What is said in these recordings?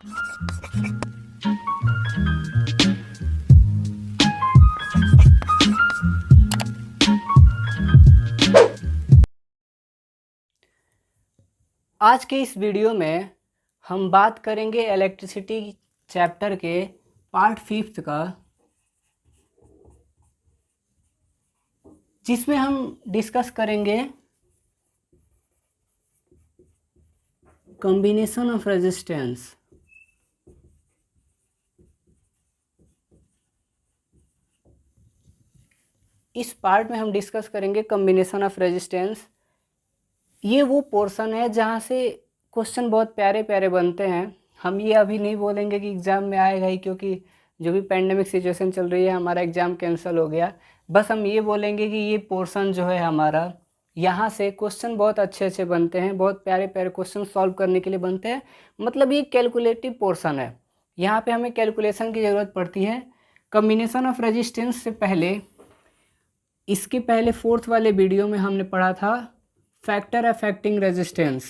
आज के इस वीडियो में हम बात करेंगे इलेक्ट्रिसिटी चैप्टर के पार्ट 5 का, जिसमें हम डिस्कस करेंगे कॉम्बिनेशन ऑफ रेजिस्टेंस। इस पार्ट में हम डिस्कस करेंगे कॉम्बिनेशन ऑफ रेजिस्टेंस। ये वो पोर्शन है जहाँ से क्वेश्चन बहुत प्यारे प्यारे बनते हैं। हम ये अभी नहीं बोलेंगे कि एग्ज़ाम में आएगा ही, क्योंकि जो भी पैंडेमिक सिचुएशन चल रही है, हमारा एग्ज़ाम कैंसिल हो गया। बस हम ये बोलेंगे कि ये पोर्शन जो है हमारा, यहाँ से क्वेश्चन बहुत अच्छे अच्छे बनते हैं, बहुत प्यारे प्यारे क्वेश्चन सॉल्व करने के लिए बनते हैं। मतलब ये कैलकुलेटिव पोर्शन है, यहाँ पे हमें कैलकुलेशन की ज़रूरत पड़ती है। कॉम्बिनेशन ऑफ रेजिस्टेंस से पहले, इसके पहले 4th वाले वीडियो में हमने पढ़ा था factor affecting resistance.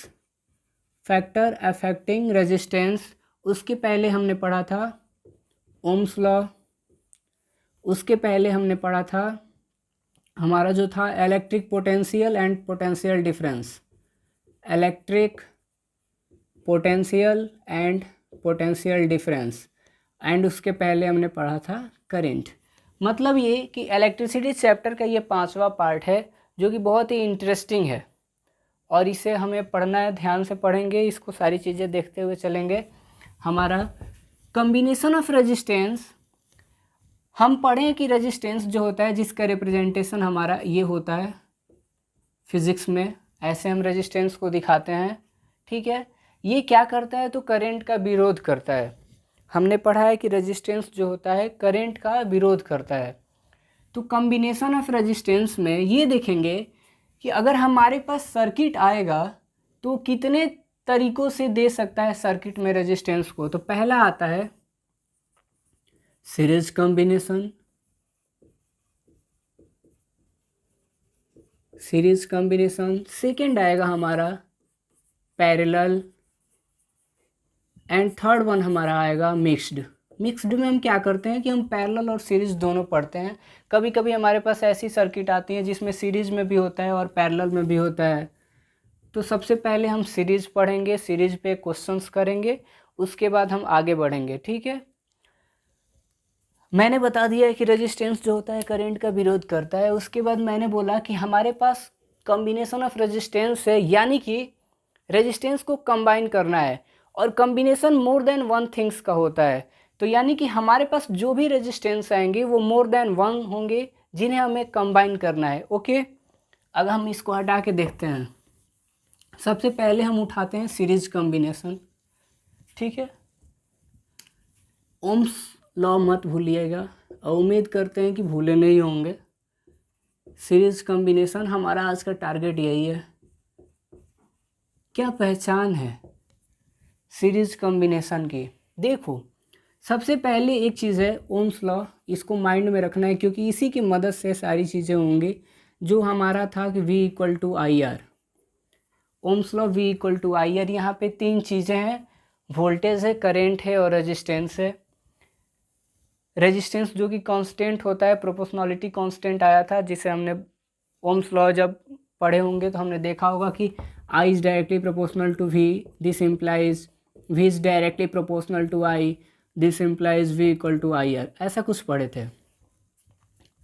Factor affecting resistance, उसके पहले हमने पढ़ा था ओम्स लॉ। उसके पहले हमने पढ़ा था हमारा जो था electric potential and potential difference. Electric potential and potential difference. And उसके पहले हमने पढ़ा था करंट। मतलब ये कि इलेक्ट्रिसिटी चैप्टर का ये 5वां पार्ट है, जो कि बहुत ही इंटरेस्टिंग है और इसे हमें पढ़ना है। ध्यान से पढ़ेंगे, इसको सारी चीज़ें देखते हुए चलेंगे। हमारा कॉम्बिनेशन ऑफ रेजिस्टेंस, हम पढ़ें कि रेजिस्टेंस जो होता है, जिसका रिप्रेजेंटेशन हमारा ये होता है फिज़िक्स में, ऐसे हम रेजिस्टेंस को दिखाते हैं। ठीक है, ये क्या करता है? तो करंट का विरोध करता है। हमने पढ़ा है कि रेजिस्टेंस जो होता है करंट का विरोध करता है। तो कॉम्बिनेशन ऑफ रेजिस्टेंस में ये देखेंगे कि अगर हमारे पास सर्किट आएगा तो कितने तरीक़ों से दे सकता है सर्किट में रेजिस्टेंस को। तो पहला आता है series combination. Series combination. Second आएगा हमारा पैरेलल। एंड थर्ड वन हमारा आएगा मिक्स्ड। मिक्स्ड में हम क्या करते हैं कि हम पैरेलल और सीरीज़ दोनों पढ़ते हैं। कभी कभी हमारे पास ऐसी सर्किट आती है जिसमें सीरीज़ में भी होता है और पैरेलल में भी होता है। तो सबसे पहले हम सीरीज़ पढ़ेंगे, सीरीज़ पे क्वेश्चंस करेंगे, उसके बाद हम आगे बढ़ेंगे। ठीक है, मैंने बता दिया है कि रेजिस्टेंस जो होता है करंट का विरोध करता है। उसके बाद मैंने बोला कि हमारे पास कॉम्बिनेशन ऑफ रेजिस्टेंस है, यानी कि रेजिस्टेंस को कंबाइन करना है। और combination more than one things का होता है। तो यानी कि हमारे पास जो भी रेजिस्टेंस आएंगे वो मोर देन वन होंगे, जिन्हें हमें कंबाइन करना है। ओके, अब हम इसको हटा के देखते हैं। सबसे पहले हम उठाते हैं सीरीज कॉम्बिनेशन। ठीक है, ओम्स लॉ मत भूलिएगा, और उम्मीद करते हैं कि भूले नहीं होंगे। सीरीज कॉम्बिनेशन हमारा आज का टारगेट यही है। क्या पहचान है सीरीज कॉम्बिनेशन की? देखो, सबसे पहले एक चीज़ है ओम्स लॉ, इसको माइंड में रखना है, क्योंकि इसी की मदद से सारी चीज़ें होंगी। जो हमारा था कि V = IR। Ohms law V = IR। यहाँ पे 3 चीज़ें हैं, वोल्टेज है, करेंट है और रेजिस्टेंस है। रेजिस्टेंस जो कि कांस्टेंट होता है, प्रोपोर्शनलिटी कांस्टेंट आया था, जिसे हमने ओम्स लॉ जब पढ़े होंगे तो हमने देखा होगा कि I is directly proportional to V, this implies V is directly proportional to I, this implies V = IR। ऐसा कुछ पढ़े थे।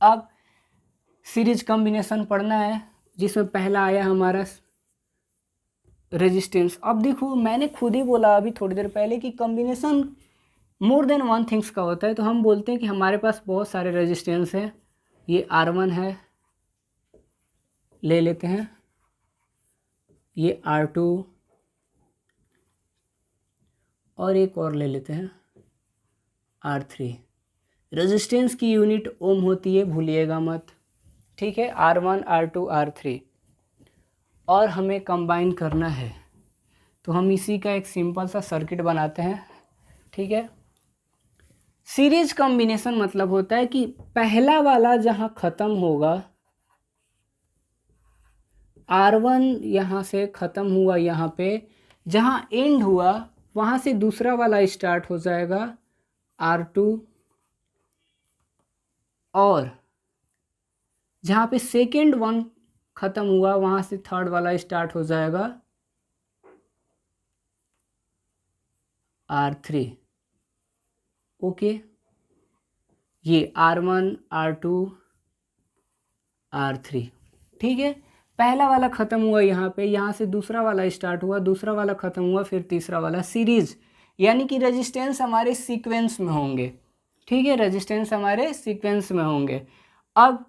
अब सीरीज कॉम्बिनेशन पढ़ना है, जिसमें पहला आया हमारा रेजिस्टेंस। अब देखो, मैंने खुद ही बोला अभी थोड़ी देर पहले कि combination more than one things का होता है। तो हम बोलते हैं कि हमारे पास बहुत सारे रेजिस्टेंस हैं। ये R1 है, ले लेते हैं। ये R2 और एक और ले लेते हैं R3। रेजिस्टेंस की यूनिट ओम होती है, भूलिएगा मत। ठीक है, R1 R2 R3, और हमें कंबाइन करना है। तो हम इसी का एक सिंपल सा सर्किट बनाते हैं। ठीक है, सीरीज कॉम्बिनेशन मतलब होता है कि पहला वाला जहाँ ख़त्म होगा, R1 यहाँ से ख़त्म हुआ, यहाँ पे जहाँ एंड हुआ वहाँ से दूसरा वाला स्टार्ट हो जाएगा R2, और जहाँ पे सेकेंड वन ख़त्म हुआ वहाँ से थर्ड वाला स्टार्ट हो जाएगा R3। ओके, ये R1, R2, R3, ठीक है। पहला वाला ख़त्म हुआ यहाँ पे, यहाँ से दूसरा वाला स्टार्ट हुआ, दूसरा वाला ख़त्म हुआ, फिर तीसरा वाला। सीरीज़ यानी कि रेजिस्टेंस हमारे सीक्वेंस में होंगे, ठीक है, रेजिस्टेंस हमारे सीक्वेंस में होंगे। अब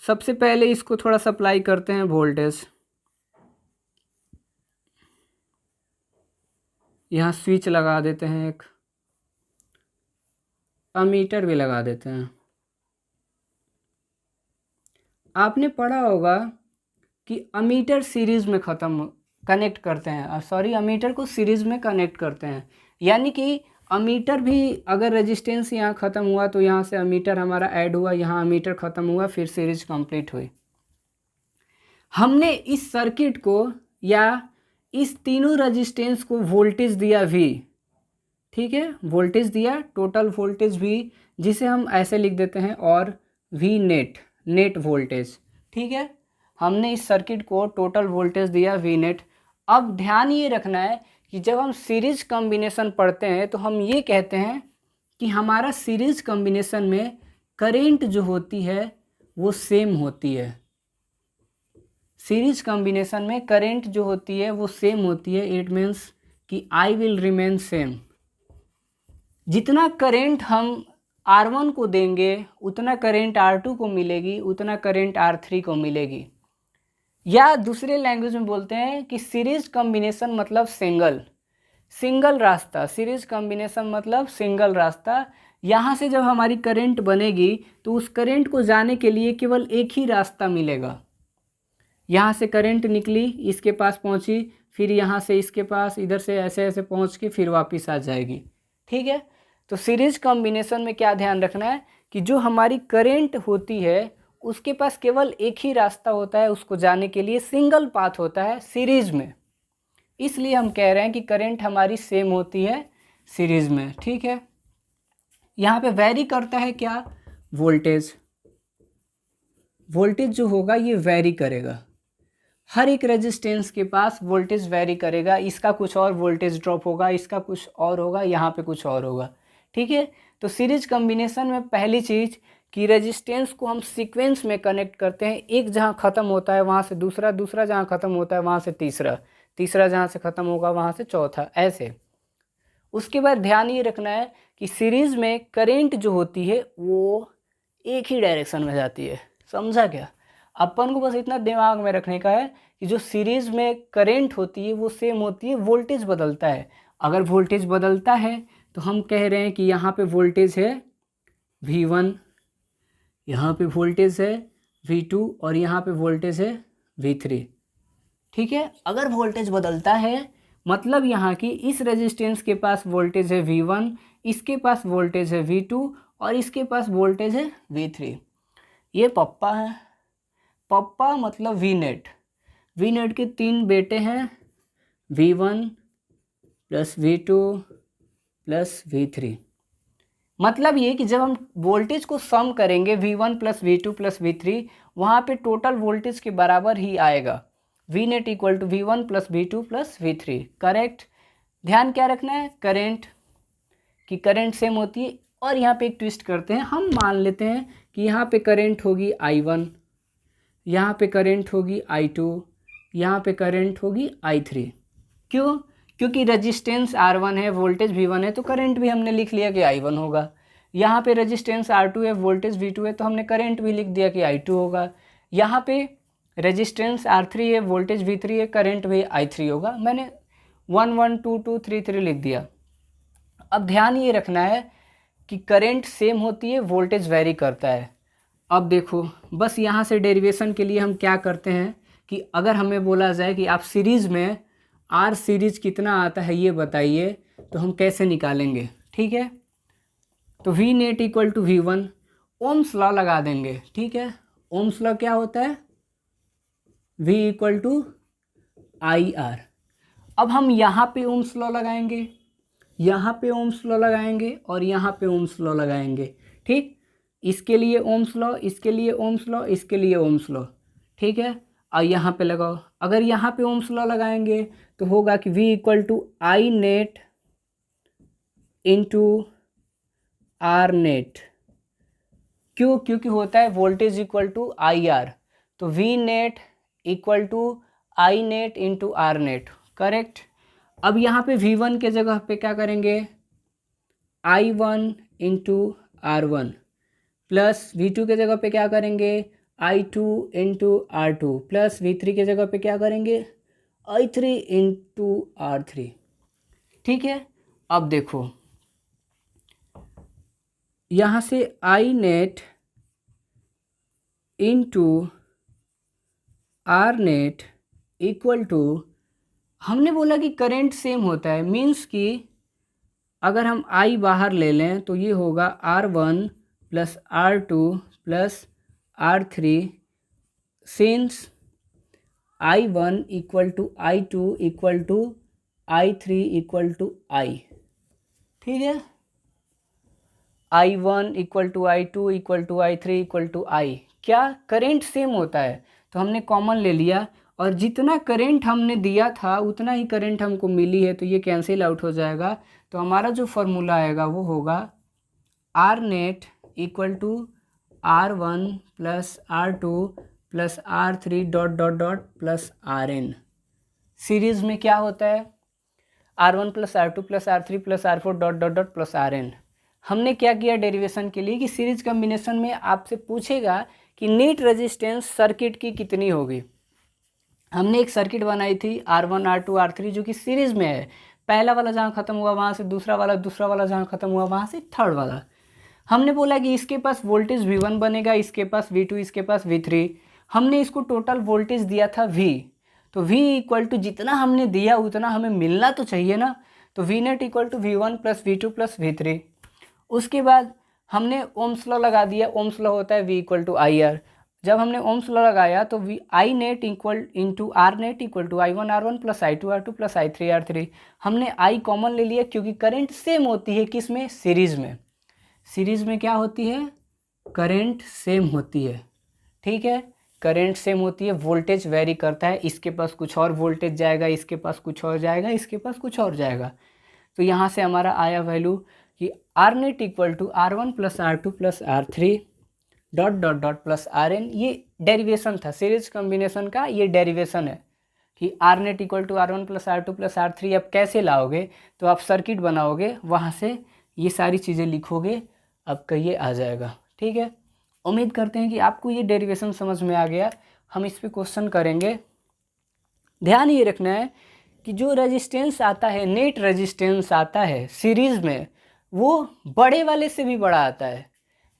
सबसे पहले इसको थोड़ा सप्लाई करते हैं वोल्टेज। यहाँ स्विच लगा देते हैं, एक अमीटर भी लगा देते हैं। आपने पढ़ा होगा कि अमीटर सीरीज़ में कनेक्ट करते हैं, सॉरी, अमीटर को सीरीज़ में कनेक्ट करते हैं। यानी कि अमीटर भी अगर रेजिस्टेंस यहाँ ख़त्म हुआ तो यहाँ से अमीटर हमारा ऐड हुआ, यहाँ अमीटर ख़त्म हुआ, फिर सीरीज कंप्लीट हुई। हमने इस सर्किट को या इस तीनों रेजिस्टेंस को वोल्टेज दिया V, ठीक है, वोल्टेज दिया, टोटल वोल्टेज V, जिसे हम ऐसे लिख देते हैं, और V नेट वोल्टेज, ठीक है। हमने इस सर्किट को टोटल वोल्टेज दिया V नेट। अब ध्यान ये रखना है कि जब हम सीरीज कॉम्बिनेशन पढ़ते हैं तो हम ये कहते हैं कि हमारा सीरीज कॉम्बिनेशन में करेंट जो होती है वो सेम होती है। सीरीज कॉम्बिनेशन में करेंट जो होती है वो सेम होती है। इट मीन्स कि I विल रिमेन सेम। जितना करेंट हम R1 को देंगे उतना करेंट R2 को मिलेगी, उतना करेंट R3 को मिलेगी। या दूसरे लैंग्वेज में बोलते हैं कि सीरीज कॉम्बिनेशन मतलब सिंगल रास्ता। सीरीज कॉम्बिनेशन मतलब सिंगल रास्ता। यहाँ से जब हमारी करंट बनेगी तो उस करंट को जाने के लिए केवल एक ही रास्ता मिलेगा। यहाँ से करंट निकली, इसके पास पहुँची, फिर यहाँ से इसके पास, इधर से ऐसे ऐसे पहुँच के फिर वापस आ जाएगी, ठीक है। तो सीरीज कॉम्बिनेशन में क्या ध्यान रखना है कि जो हमारी करंट होती है उसके पास केवल एक ही रास्ता होता है, उसको जाने के लिए सिंगल पाथ होता है सीरीज में। इसलिए हम कह रहे हैं कि करंट हमारी सेम होती है सीरीज में, ठीक है। यहाँ पे वैरी करता है क्या, वोल्टेज जो होगा ये वैरी करेगा। हर एक रेजिस्टेंस के पास वोल्टेज वैरी करेगा। इसका कुछ और वोल्टेज ड्रॉप होगा, इसका कुछ और होगा, यहाँ पे कुछ और होगा, ठीक है। तो सीरीज कॉम्बिनेशन में पहली चीज़ कि रेजिस्टेंस को हम सीक्वेंस में कनेक्ट करते हैं। एक जहाँ ख़त्म होता है वहाँ से दूसरा, दूसरा जहाँ ख़त्म होता है वहाँ से तीसरा, तीसरा जहाँ से ख़त्म होगा वहाँ से चौथा, ऐसे। उसके बाद ध्यान ये रखना है कि सीरीज़ में करेंट जो होती है वो एक ही डायरेक्शन में जाती है। समझा क्या? अपन को बस इतना दिमाग में रखने का है कि जो सीरीज़ में करेंट होती है वो सेम होती है, वोल्टेज बदलता है। अगर वोल्टेज बदलता है तो हम कह रहे हैं कि यहाँ पे वोल्टेज है V1, यहाँ पे वोल्टेज है V2 और यहाँ पे वोल्टेज है V3, ठीक है। अगर वोल्टेज बदलता है मतलब यहाँ की इस रेजिस्टेंस के पास वोल्टेज है V1, इसके पास वोल्टेज है V2 और इसके पास वोल्टेज है V3। ये पप्पा है, पप्पा मतलब V नेट के 3 बेटे हैं, V1 plus V2 plus V3। मतलब ये कि जब हम वोल्टेज को सम करेंगे V1 plus V2 plus V3, वहाँ पे टोटल वोल्टेज के बराबर ही आएगा। V net equal to V1 plus V2 plus V3, correct. ध्यान क्या रखना है, करेंट, कि करंट सेम होती है। और यहाँ पे एक ट्विस्ट करते हैं, हम मान लेते हैं कि यहाँ पे करंट होगी I1, यहाँ पे करंट होगी I2, यहाँ पे करंट होगी I3। क्यों? क्योंकि रेजिस्टेंस R1 है, वोल्टेज V1 है, तो करंट भी हमने लिख लिया कि I1 होगा। यहाँ पे रेजिस्टेंस R2 है, वोल्टेज V2 है, तो हमने करंट भी लिख दिया कि I2 होगा। यहाँ पे रेजिस्टेंस R3 है, वोल्टेज V3 है, करंट भी I3 होगा। मैंने 1 1 2 2 3 3 लिख दिया। अब ध्यान ये रखना है कि करंट सेम होती है, वोल्टेज वेरी करता है। अब देखो, बस यहाँ से डेरिवेशन के लिए हम क्या करते हैं कि अगर हमें बोला जाए कि आप सीरीज़ में R सीरीज कितना आता है ये बताइए, तो हम कैसे निकालेंगे, ठीक है। तो V net equal to V1, Ohm's law लगा देंगे, ठीक है। ओम्स लॉ क्या होता है, V इक्वल टू IR। अब हम यहाँ पे ओम्स लॉ लगाएंगे, यहाँ पे ओम्स लॉ लगाएंगे और यहाँ पे ओम्स लॉ लगाएंगे। ठीक, इसके लिए ओम्स लॉ, इसके लिए ओम्स लॉ, इसके लिए ओम्स लॉ। ठीक है, और यहाँ पे लगाओ। अगर यहाँ पे ओम्स लॉ लगाएंगे तो होगा कि V equal to I net into R net. क्यों? क्योंकि होता है voltage equal to I R, तो V net equal to I net into R net. Correct. अब यहाँ पे V1 के जगह पे क्या करेंगे, I1 into R1 plus V2 के जगह पे क्या करेंगे, I2 into R2 plus V3 के जगह पे क्या करेंगे, I3 इंटू R3। ठीक है, अब देखो यहाँ से I net into R net equal to, हमने बोला कि करंट सेम होता है, मीन्स कि अगर हम I बाहर ले लें तो ये होगा R1 plus R2 plus R3 since I1 equal to I2 equal to I3 equal to I। ठीक है, I1 equal to I2 equal to I3 equal to I। क्या? करंट सेम होता है, तो हमने कॉमन ले लिया और जितना करंट हमने दिया था उतना ही करंट हमको मिली है, तो ये कैंसिल आउट हो जाएगा। तो हमारा जो फॉर्मूला आएगा वो होगा R net equal to R1 plus R2 plus R3 dot dot dot plus RN। Series में क्या होता है, R1 plus R2 plus R3 plus R4 dot dot dot plus RN। हमने क्या किया डेरिवेशन के लिए कि सीरीज कम्बिनेशन में आपसे पूछेगा कि नेट रेजिस्टेंस सर्किट की कितनी होगी। हमने एक सर्किट बनाई थी R1 R2 R3 जो कि सीरीज में है, पहला वाला जहाँ ख़त्म हुआ वहाँ से दूसरा वाला जहाँ ख़त्म हुआ वहाँ से थर्ड वाला। हमने बोला कि इसके पास वोल्टेज V1 बनेगा, इसके पास V2, इसके पास V3। हमने इसको टोटल वोल्टेज दिया था V, तो V इक्वल टू जितना हमने दिया उतना हमें मिलना तो चाहिए ना, तो V net equal to V1 plus V2 plus V3। उसके बाद हमने ओम्स लॉ लगा दिया, ओम्स लॉ होता है V equal to I R. जब हमने ओम्स लॉ लगाया तो I net equal into R net equal to I1 R1 plus I2 R2 plus I3 R3। हमने I कॉमन ले लिया क्योंकि करंट सेम होती है किस में, सीरीज में। सीरीज में क्या होती है, करंट सेम होती है। ठीक है, करंट सेम होती है, वोल्टेज वेरी करता है, इसके पास कुछ और वोल्टेज जाएगा, इसके पास कुछ और जाएगा, इसके पास कुछ और जाएगा। तो यहाँ से हमारा आया वैल्यू कि R net equal to R1 plus R2 plus R3 dot dot dot plus RN। ये डेरिवेशन था सीरीज कॉम्बिनेशन का, ये डेरिवेशन है कि R net equal to R1 plus R2 plus R3। अब कैसे लाओगे, तो आप सर्किट बनाओगे, वहाँ से ये सारी चीज़ें लिखोगे, आपका ये आ जाएगा। ठीक है, उम्मीद करते हैं कि आपको ये डेरिवेशन समझ में आ गया। हम इस पे क्वेश्चन करेंगे। ध्यान ये रखना है कि जो रेजिस्टेंस आता है, नेट रेजिस्टेंस आता है सीरीज़ में, वो बड़े वाले से भी बड़ा आता है।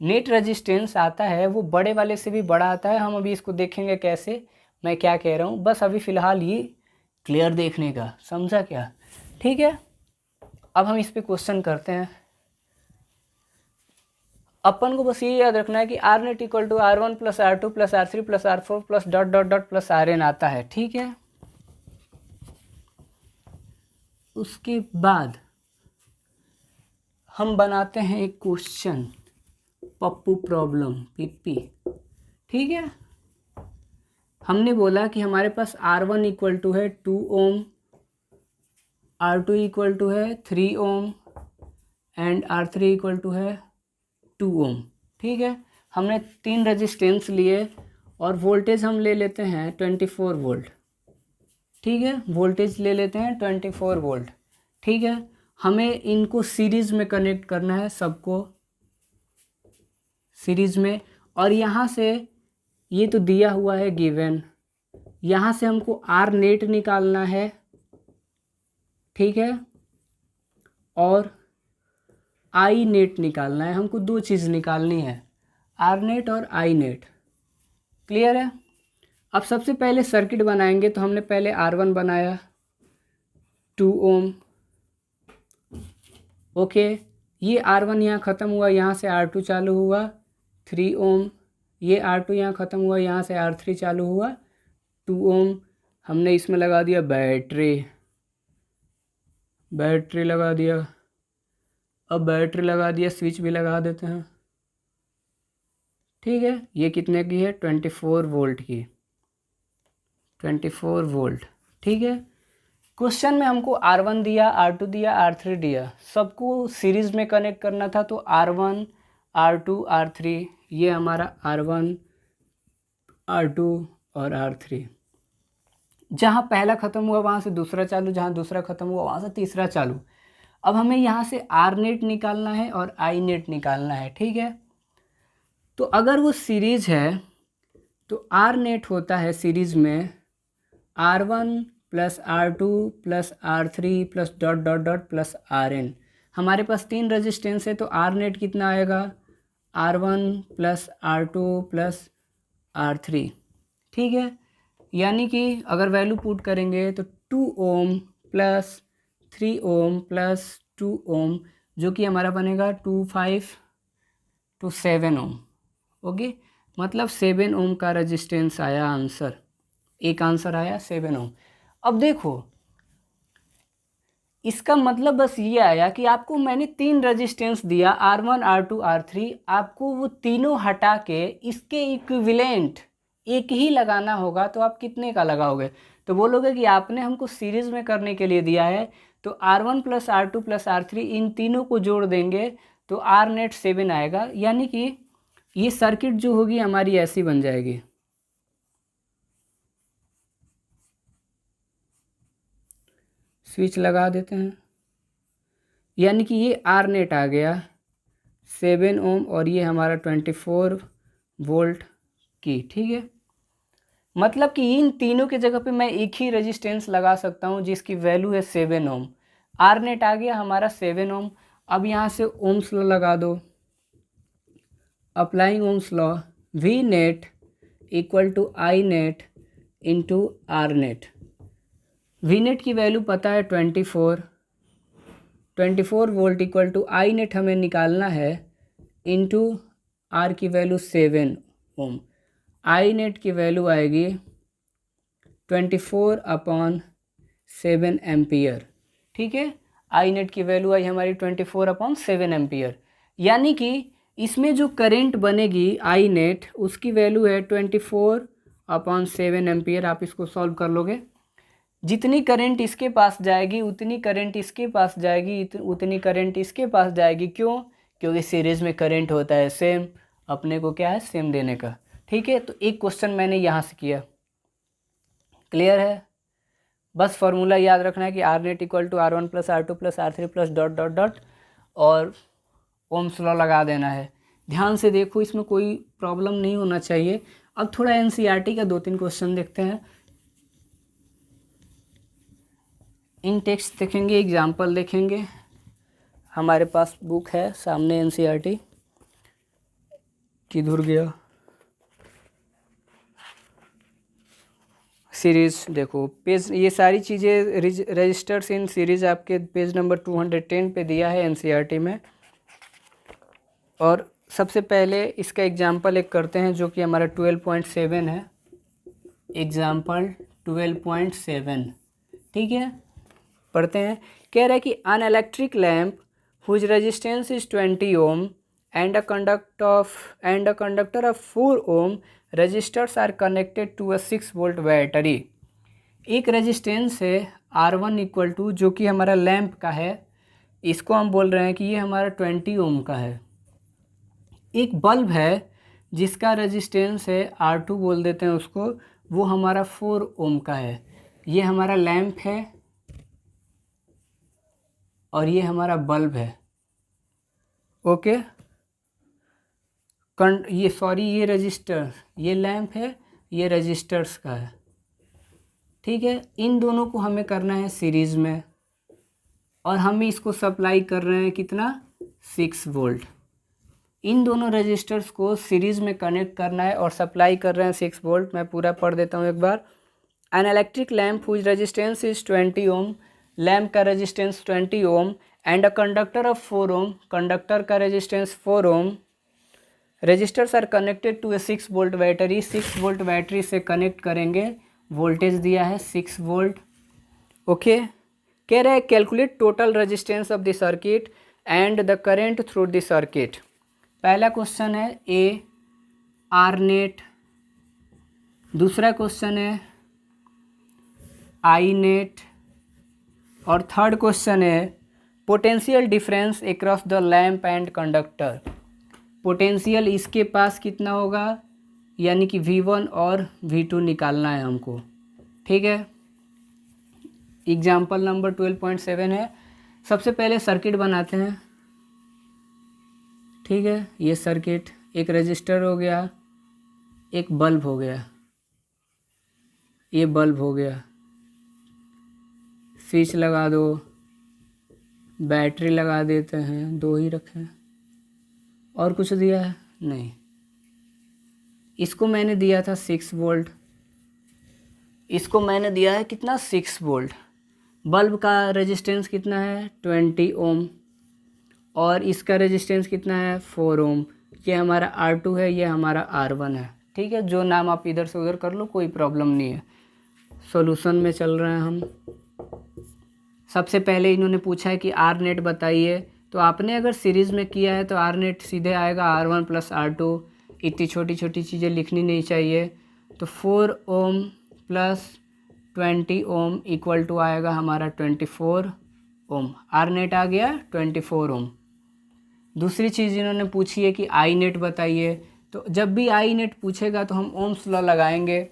नेट रेजिस्टेंस आता है वो बड़े वाले से भी बड़ा आता है। हम अभी इसको देखेंगे कैसे, मैं क्या कह रहा हूँ, बस अभी फ़िलहाल ये क्लियर देखने का, समझा क्या? ठीक है, अब हम इस पे क्वेश्चन करते हैं। अपन को बस ये याद रखना है कि R net equal to R1 plus R2 plus R3 plus R4 plus dot dot dot plus RN आता है। ठीक है, उसके बाद हम बनाते हैं एक क्वेश्चन, पप्पू प्रॉब्लम, पीपी। ठीक है, हमने बोला कि हमारे पास R1 इक्वल टू है 2 ओम, R2 इक्वल टू है 3 ohm and R3 equal to है 2 ओम। ठीक है, हमने 3 रेजिस्टेंस लिए और वोल्टेज हम ले लेते हैं 24 वोल्ट। ठीक है, वोल्टेज ले लेते हैं 24 वोल्ट। ठीक है, हमें इनको सीरीज़ में कनेक्ट करना है, सबको सीरीज़ में। और यहाँ से ये तो दिया हुआ है गिवन, यहाँ से हमको आर नेट निकालना है। ठीक है, और आई नेट निकालना है। हमको दो चीज़ निकालनी है, आर नेट और आई नेट। क्लियर है? अब सबसे पहले सर्किट बनाएंगे, तो हमने पहले R1 बनाया 2 ओम। ओके, ये R1 यहाँ ख़त्म हुआ, यहाँ से R2 चालू हुआ 3 ओम। ये R2 यहाँ ख़त्म हुआ, यहाँ से R3 चालू हुआ 2 ओम। हमने इसमें लगा दिया बैटरी लगा दिया। अब बैटरी लगा दिया, स्विच भी लगा देते हैं। ठीक है, ये कितने की है? 24 वोल्ट की, 24 वोल्ट। ठीक है, क्वेश्चन में हमको R1 दिया, R2 दिया, R3 दिया, सबको सीरीज में कनेक्ट करना था। तो R1, R2, R3, ये हमारा R1, R2 और R3। जहाँ पहला ख़त्म हुआ वहाँ से दूसरा चालू, जहाँ दूसरा ख़त्म हुआ वहाँ से तीसरा चालू। अब हमें यहाँ से R नेट निकालना है और I नेट निकालना है। ठीक है, तो अगर वो सीरीज है तो R नेट होता है सीरीज में R1 plus R2 plus R3 plus dot dot dot plus RN। हमारे पास 3 रजिस्टेंस है तो R नेट कितना आएगा? R1 plus R2 plus R3। ठीक है, यानी कि अगर वैल्यू पुट करेंगे तो 2 ओम प्लस 3 ओम प्लस 2 ओम, जो कि हमारा बनेगा 25 to 7 ओम। ओके, मतलब 7 ओम का रजिस्टेंस आया आंसर। एक आंसर आया 7 ओम। अब देखो, इसका मतलब बस ये आया कि आपको मैंने 3 रजिस्टेंस दिया, R1, R2, R3, आपको वो तीनों हटा के इसके इक्विवेलेंट एक ही लगाना होगा। तो आप कितने का लगाओगे? तो बोलोगे कि आपने हमको सीरीज में करने के लिए दिया है, तो R1 plus R2 plus R3 इन तीनों को जोड़ देंगे तो R नेट 7 आएगा। यानी कि ये सर्किट जो होगी हमारी ऐसी बन जाएगी। स्विच लगा देते हैं, यानी कि ये R नेट आ गया 7 ओम और ये हमारा 24 वोल्ट की। ठीक है, मतलब कि इन तीनों के जगह पे मैं एक ही रेजिस्टेंस लगा सकता हूँ जिसकी वैल्यू है 7 ओम। R नेट आ गया हमारा 7 ओम। अब यहाँ से ओम्स लॉ लगा दो, applying Ohm's law, V net equal to I net into R net. V net की वैल्यू पता है 24 volt equal to I net हमें निकालना है इंटू R की वैल्यू 7 ओम। I नेट की वैल्यू आएगी 24/7 एम्पियर। ठीक है, I नेट की वैल्यू आई हमारी 24/7 एम्पियर। यानी कि इसमें जो करंट बनेगी I नेट उसकी वैल्यू है 24/7 एम्पियर। आप इसको सॉल्व कर लोगे, जितनी करंट इसके पास जाएगी उतनी करंट इसके पास जाएगी, उतनी करंट इसके पास जाएगी। क्यों? क्योंकि सीरीज में करंट होता है सेम, अपने को क्या है? सेम देने का। ठीक है, तो एक क्वेश्चन मैंने यहाँ से किया। क्लियर है? बस फॉर्मूला याद रखना है कि R net equal to R1 plus R2 plus R3 plus dot dot dot और ओम्स लॉ लगा देना है। ध्यान से देखो, इसमें कोई प्रॉब्लम नहीं होना चाहिए। अब थोड़ा NCERT का 2-3 क्वेश्चन देखते हैं। इन टेक्स्ट देखेंगे, एग्जाम्पल देखेंगे। हमारे पास बुक है सामने NCERT। किधर गया? सीरीज देखो, पेज, ये सारी चीज़ें रजिस्टर्स इन सीरीज आपके पेज नंबर 210 पे दिया है NCERT में। और सबसे पहले इसका एग्जाम्पल एक करते हैं जो कि हमारा 12.7 है। एग्जाम्पल 12.7। ठीक है, पढ़ते हैं। कह रहा है कि an electric lamp whose resistance is 20 ohm and a conductor of 4 ohm resistors are connected to a 6 volt battery. एक रेजिस्टेंस है R1 इक्वल टू, जो कि हमारा लैम्प का है, इसको हम बोल रहे हैं कि ये हमारा 20 ओम का है। एक बल्ब है जिसका रेजिस्टेंस है R2 बोल देते हैं उसको, वो हमारा 4 ओम का है। ये हमारा लैम्प है और ये हमारा बल्ब है। ओके, ये रजिस्टर, ये लैम्प है, ये रजिस्टर्स का है। ठीक है, इन दोनों को हमें करना है सीरीज में और हम इसको सप्लाई कर रहे हैं कितना? 6 वोल्ट। इन दोनों रजिस्टर्स को सीरीज में कनेक्ट करना है और सप्लाई कर रहे हैं 6 वोल्ट। मैं पूरा पढ़ देता हूँ एक बार। An electric lamp whose resistance is 20 ohm, lamp का resistance 20 ohm and a conductor of 4 ohm, conductor का resistance 4 ohm. Resistors are connected to a 6 volt battery, 6 volt battery से कनेक्ट करेंगे। वोल्टेज दिया है 6 वोल्ट। ओके, कह रहा है calculate total resistance of the circuit and the current through the circuit. पहला question है ए आर नेट, दूसरा क्वेश्चन है आई नेट, और थर्ड क्वेश्चन है potential difference across the lamp and conductor. Potential इसके पास कितना होगा, यानी कि V1 और V2 निकालना है हमको। ठीक है, एग्जाम्पल नंबर 12.7 है। सबसे पहले सर्किट बनाते हैं। ठीक है, ये सर्किट, एक रजिस्टर हो गया, एक बल्ब हो गया, ये बल्ब हो गया, स्विच लगा दो, बैटरी लगा देते हैं, दो ही रखें, और कुछ दिया है नहीं। इसको मैंने दिया था 6 वोल्ट, इसको मैंने दिया है कितना 6 वोल्ट। बल्ब का रेजिस्टेंस कितना है 20 ओम, और इसका रेजिस्टेंस कितना है 4 ओम। ये हमारा R2 है, ये हमारा R1 है। ठीक है, जो नाम आप इधर से उधर कर लो, कोई प्रॉब्लम नहीं है। सॉल्यूशन में चल रहे हैं हम। सबसे पहले इन्होंने पूछा है कि आर नेट बताइए, तो आपने अगर सीरीज़ में किया है तो आर नेट सीधे आएगा R1 प्लस R2। इतनी छोटी छोटी चीज़ें लिखनी नहीं चाहिए। तो 4 ohm plus 20 ohm equal to आएगा हमारा 24 ओम। आर नेट आ गया 24 ओम। दूसरी चीज़ इन्होंने पूछी है कि आई नेट बताइए, तो जब भी आई नेट पूछेगा तो हम ओम्स लॉ लगाएंगे।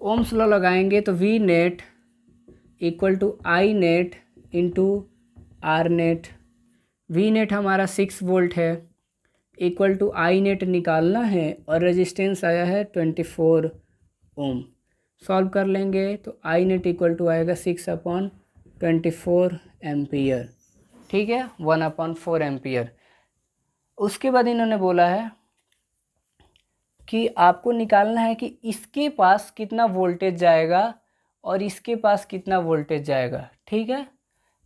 ओम्स लॉ लगाएंगे तो V net equal to I net into R net. V net हमारा 6 वोल्ट है, इक्वल टू आई नेट निकालना है, और रेजिस्टेंस आया है 24 ओम। सॉल्व कर लेंगे तो आई नेट इक्वल टू आएगा 6/24 एम्पियर। ठीक है, 1/4 एम्पियर। उसके बाद इन्होंने बोला है कि आपको निकालना है कि इसके पास कितना वोल्टेज जाएगा और इसके पास कितना वोल्टेज जाएगा। ठीक है,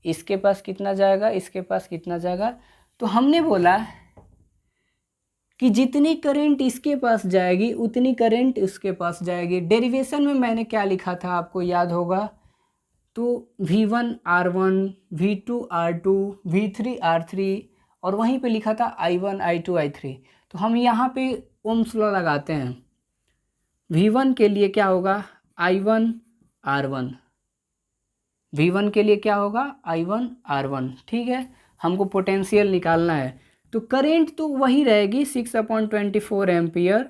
इसके पास कितना जाएगा, इसके पास कितना जाएगा। तो हमने बोला कि जितनी करंट इसके पास जाएगी उतनी करंट उसके पास जाएगी। डेरिवेशन में मैंने क्या लिखा था आपको याद होगा, तो V1 R1, V2 R2, V3 R3, और वहीं पे लिखा था I1 I2 I3। तो हम यहाँ पे ओम्स लॉ लगाते हैं। V1 के लिए क्या होगा I1 R1, V1 के लिए क्या होगा I1 R1। ठीक है, हमको पोटेंशियल निकालना है। तो करेंट तो वही रहेगी 6/24 एम्पियर,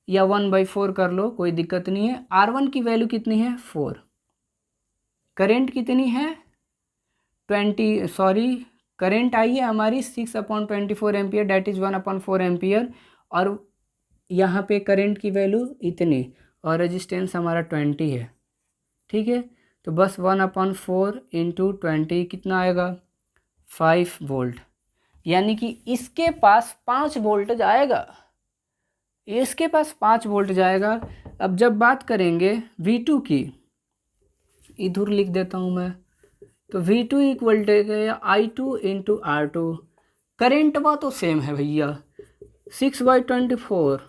या 1/4 कर लो, कोई दिक्कत नहीं है। R1 की वैल्यू कितनी है 4, करेंट कितनी है करेंट आई है हमारी 6/24 एम्पियर, डैट इज़ 1/4 एम्पियर, और यहाँ पे करेंट की वैल्यू इतनी, और रेजिस्टेंस हमारा 20 है। ठीक है, तो बस 1/4 इंटू 20 कितना आएगा 5 वोल्ट। यानी कि इसके पास 5 वोल्ट जाएगा, इसके पास 5 वोल्ट जाएगा। अब जब बात करेंगे V2 की, इधर लिख देता हूँ मैं, तो V2 equal to I2 into R2। Current वह तो सेम है भैया, 6/24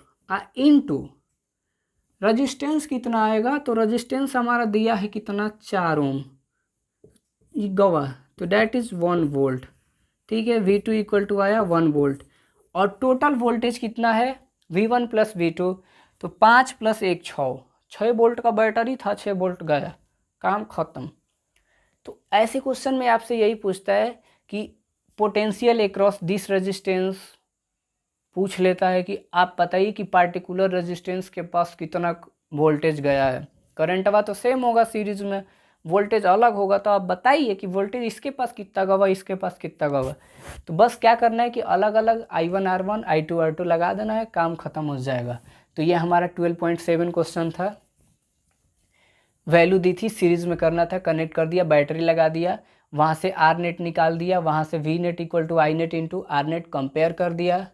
इंटू रजिस्टेंस कितना आएगा, तो रजिस्टेंस हमारा दिया है कितना 4 ओम गवा, तो डैट इज़ 1 वोल्ट। ठीक है, V2 इक्वल टू आया 1 वोल्ट, और टोटल वोल्टेज कितना है V1 प्लस V2, तो 5 + 1 6 वोल्ट का बैटरी था, 6 वोल्ट गया, काम ख़त्म। तो ऐसे क्वेश्चन में आपसे यही पूछता है कि पोटेंशियल अक्रॉस दिस रेजिस्टेंस पूछ लेता है कि आप बताइए कि पार्टिकुलर रेजिस्टेंस के पास कितना वोल्टेज गया है। करंटवा तो सेम होगा, सीरीज में वोल्टेज अलग होगा, तो आप बताइए कि वोल्टेज इसके पास कितना गवा, इसके पास कितना गवा। तो बस क्या करना है कि अलग अलग I1 R1 I2 R2 लगा देना है, काम ख़त्म हो जाएगा। तो ये हमारा 12.7 क्वेश्चन था। वैल्यू दी थी, सीरीज़ में करना था, कनेक्ट कर दिया, बैटरी लगा दिया, वहाँ से आर नेट निकाल दिया, वहाँ से V net equal to I net into R net compare कर दिया।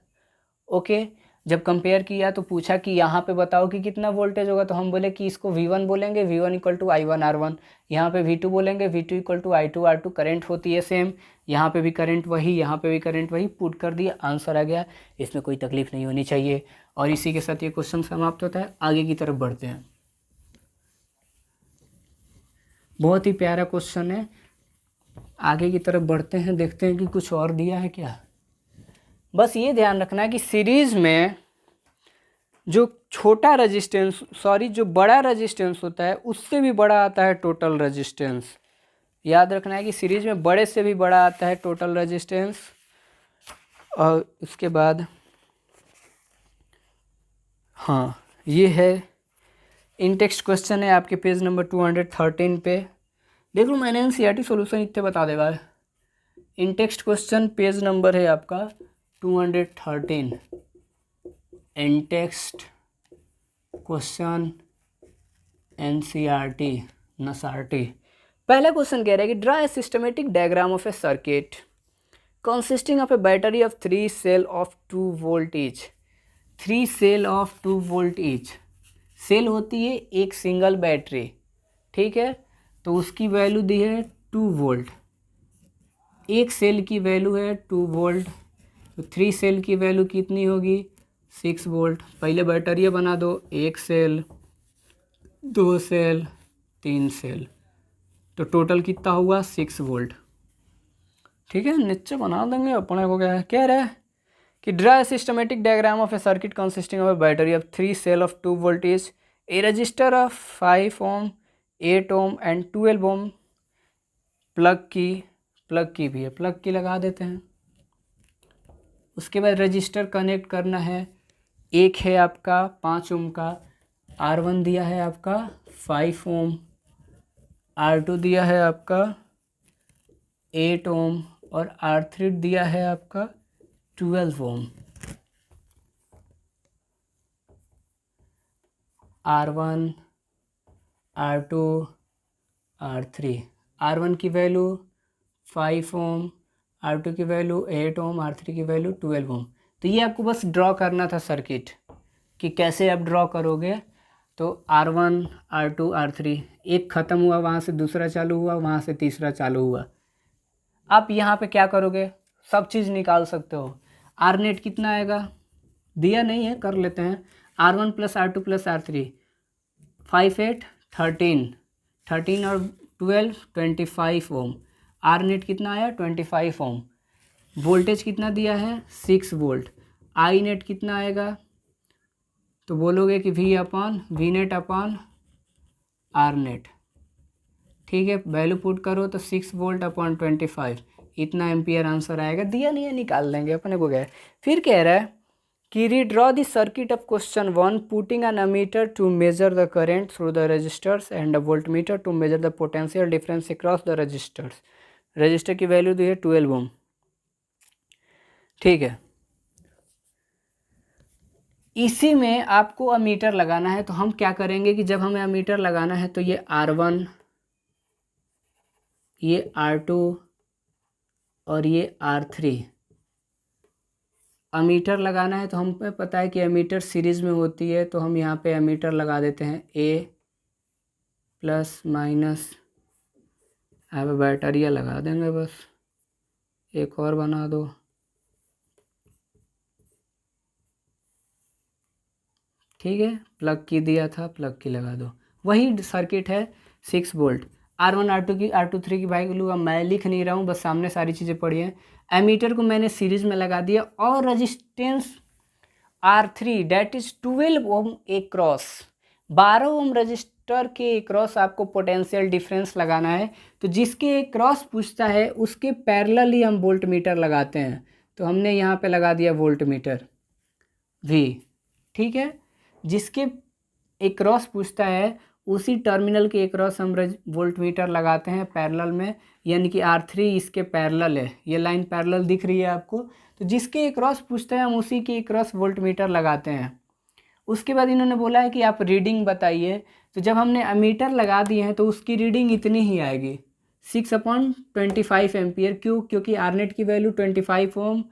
ओके, जब कंपेयर किया तो पूछा कि यहाँ पे बताओ कि कितना वोल्टेज होगा, तो हम बोले कि इसको V1 बोलेंगे, V1 equal to I1 R1। यहाँ पे V2 बोलेंगे, V2 equal to I2 R2। Current होती है सेम, यहाँ पे भी करंट वही, यहाँ पे भी करंट वही, पुट कर दिया, आंसर आ गया। इसमें कोई तकलीफ नहीं होनी चाहिए। और इसी के साथ ये क्वेश्चन समाप्त होता है। आगे की तरफ बढ़ते हैं। बहुत ही प्यारा क्वेश्चन है, आगे की तरफ बढ़ते हैं, देखते हैं कि कुछ और दिया है क्या। बस ये ध्यान रखना है कि सीरीज में जो छोटा रेजिस्टेंस जो बड़ा रेजिस्टेंस होता है उससे भी बड़ा आता है टोटल रेजिस्टेंस। याद रखना है कि सीरीज में बड़े से भी बड़ा आता है टोटल रेजिस्टेंस। और उसके बाद हाँ, ये है इन टेक्स्ट क्वेश्चन है आपके पेज नंबर 213 पे। देख लो मैंने एनसीईआरटी सॉल्यूशन इतने बता देगा। इन टेक्स्ट क्वेश्चन पेज नंबर है आपका 213। इन टेक्स्ट क्वेश्चन एनसीईआरटी नसारटी। पहला क्वेश्चन कह रहा है कि draw a systematic diagram of a circuit consisting of a battery of 3 cell of 2 volt each। 3 cell of 2 volt each. Cell होती है एक सिंगल बैटरी, ठीक है, तो उसकी वैल्यू दी है 2 वोल्ट। एक सेल की वैल्यू है 2 वोल्ट, तो 3 सेल की वैल्यू कितनी होगी 6 वोल्ट। पहले बैटरिया बना दो, एक सेल, 2 सेल, 3 सेल, तो टोटल कितना हुआ 6 वोल्ट। ठीक है, नीचे बना देंगे अपने को। क्या कह रहा है कि draw a systematic diagram of a circuit consisting of a battery of 3 cell of 2 volt each, a resistor of 5 ohm, 8 ohm and 12 ohm. Plug key भी है, प्लग की लगा देते हैं। उसके बाद रजिस्टर कनेक्ट करना है। एक है आपका 5 ओम का, R1 दिया है आपका 5 ओम, R2 दिया है आपका 8 ओम और R3 दिया है आपका 12 ओम। R1, R2, R3। R1 की वैल्यू 5 ओम, R2 की वैल्यू 8 ओम, R3 की वैल्यू 12 ओम। तो ये आपको बस ड्रॉ करना था सर्किट कि कैसे आप ड्रॉ करोगे। तो R1, R2, R3 एक ख़त्म हुआ, वहाँ से दूसरा चालू हुआ, वहाँ से तीसरा चालू हुआ। आप यहाँ पे क्या करोगे, सब चीज़ निकाल सकते हो। आर नेट कितना आएगा, दिया नहीं है, कर लेते हैं। R1 plus R2 plus R3 5 8 13 और 12 25 ओम। आर नेट कितना आया 25 ओम। वोल्टेज कितना दिया है 6 वोल्ट। आई नेट कितना आएगा, तो बोलोगे कि V net upon R net. ठीक है, वैल्यू पुट करो तो 6 वोल्ट अपॉन 25, इतना एम्पियर आंसर आएगा। दिया नहीं है, निकाल लेंगे अपने को। गए फिर कह रहा है कि redraw the circuit of question 1 putting an ammeter to measure the current through the resistors and a voltmeter to measure the potential difference across the resistors. Resistor की वैल्यू दी है 12 ओम। ठीक है, इसी में आपको अमीटर लगाना है। तो हम क्या करेंगे कि जब हमें अमीटर लगाना है तो ये R1, ये R2 और ये R3 अमीटर लगाना है। तो हमें पता है कि अमीटर सीरीज़ में होती है, तो हम यहाँ पे अमीटर लगा देते हैं A प्लस माइनस। यहाँ पे बैटरिया लगा देंगे, बस एक और बना दो। ठीक है, प्लग की दिया था, प्लग की लगा दो। वही सर्किट है 6 वोल्ट। R1 R2 की R2 3 की वैल्यू अब मैं लिख नहीं रहा हूँ, बस सामने सारी चीज़ें पड़ी हैं। एमीटर को मैंने सीरीज में लगा दिया और रजिस्टेंस R3 डैट इज 12 ओम एक क्रॉस। 12 ओम रजिस्टर के क्रॉस आपको पोटेंशियल डिफरेंस लगाना है। तो जिसके क्रॉस पूछता है उसके पैरेलल ही हम वोल्ट मीटर लगाते हैं। तो हमने यहाँ पे लगा दिया वोल्ट मीटर V। ठीक है, जिसके एक क्रॉस पूछता है उसी टर्मिनल के एक क्रॉस हम वोल्ट मीटर लगाते हैं पैरेलल में, यानी कि R3 इसके पैरेलल है। ये लाइन पैरेलल दिख रही है आपको, तो जिसके एक क्रॉस पूछता है हम उसी के एक क्रॉस वोल्ट मीटर लगाते हैं। उसके बाद इन्होंने बोला है कि आप रीडिंग बताइए। तो जब हमने अमीटर लगा दिए हैं तो उसकी रीडिंग इतनी ही आएगी 6/25 एम्पियर। क्यों, क्योंकि आर नेट की वैल्यू 25 ओम,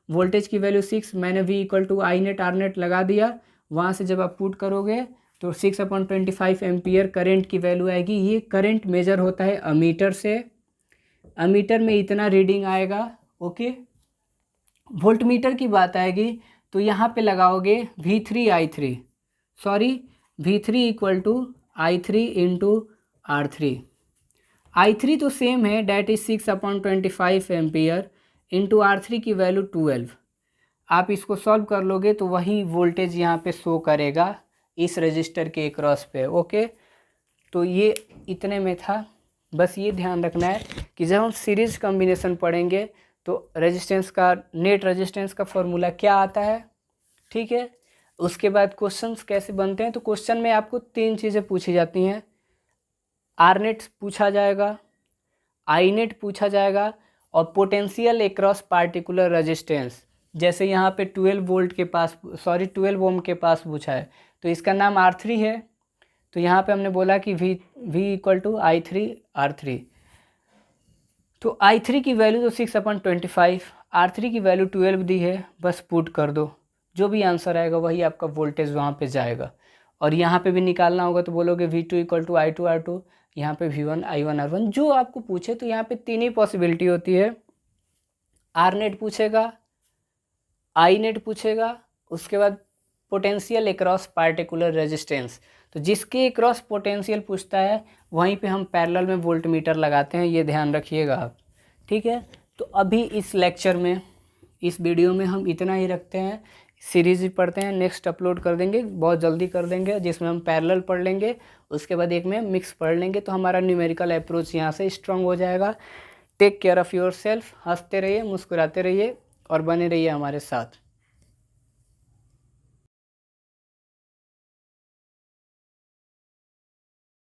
वोल्टेज की वैल्यू 6, मैंने V = I net R net लगा दिया। वहाँ से जब आप पुट करोगे तो 6/25 एम्पियर करंट की वैल्यू आएगी। ये करंट मेजर होता है अमीटर से, अमीटर में इतना रीडिंग आएगा। ओके, वोल्टमीटर की बात आएगी तो यहाँ पे लगाओगे V3 I3 = I3 × R3। I3 तो सेम है, that is 6/25 ampere into R3 की वैल्यू 12। आप इसको सॉल्व कर लोगे तो वही वोल्टेज यहाँ पे शो करेगा इस रजिस्टर के क्रॉस पे। ओके, तो ये इतने में था। बस ये ध्यान रखना है कि जब हम सीरीज कॉम्बिनेशन पढ़ेंगे तो रेजिस्टेंस का, नेट रेजिस्टेंस का फॉर्मूला क्या आता है, ठीक है। उसके बाद क्वेश्चंस कैसे बनते हैं, तो क्वेश्चन में आपको 3 चीज़ें पूछी जाती हैं। आर नेट पूछा जाएगा, आई नेट पूछा जाएगा, और पोटेंशियल अक्रॉस पार्टिकुलर रेजिस्टेंस। जैसे यहाँ पे 12 वोल्ट के पास, 12 ओम के पास पूछा है, तो इसका नाम R3 है। तो यहाँ पे हमने बोला कि V equal to I3 R3। तो I3 की वैल्यू तो 6/25, R3 की वैल्यू 12 दी है, बस पुट कर दो, जो भी आंसर आएगा वही आपका वोल्टेज वहाँ पे जाएगा। और यहाँ पे भी निकालना होगा तो बोलोगे V2 equal to I2 R2, यहाँ पे V1 I1 R1, जो आपको पूछे। तो यहाँ पे 3 ही पॉसिबिलिटी होती है, आर नेट पूछेगा, आई नेट पूछेगा, उसके बाद पोटेंशियल अक्रॉस पार्टिकुलर रेजिस्टेंस। तो जिसके अक्रॉस पोटेंशियल पूछता है वहीं पे हम पैरेलल में वोल्टमीटर लगाते हैं, ये ध्यान रखिएगा आप, ठीक है। तो अभी इस लेक्चर में, इस वीडियो में हम इतना ही रखते हैं। सीरीज भी पढ़ते हैं, नेक्स्ट अपलोड कर देंगे, बहुत जल्दी कर देंगे, जिसमें हम पैरेलल पढ़ लेंगे, उसके बाद एक में मिक्स पढ़ लेंगे। तो हमारा न्यूमेरिकल अप्रोच यहाँ से स्ट्रांग हो जाएगा। Take care of your self, हंसते रहिए, मुस्कुराते रहिए और बने रहिए हमारे साथ।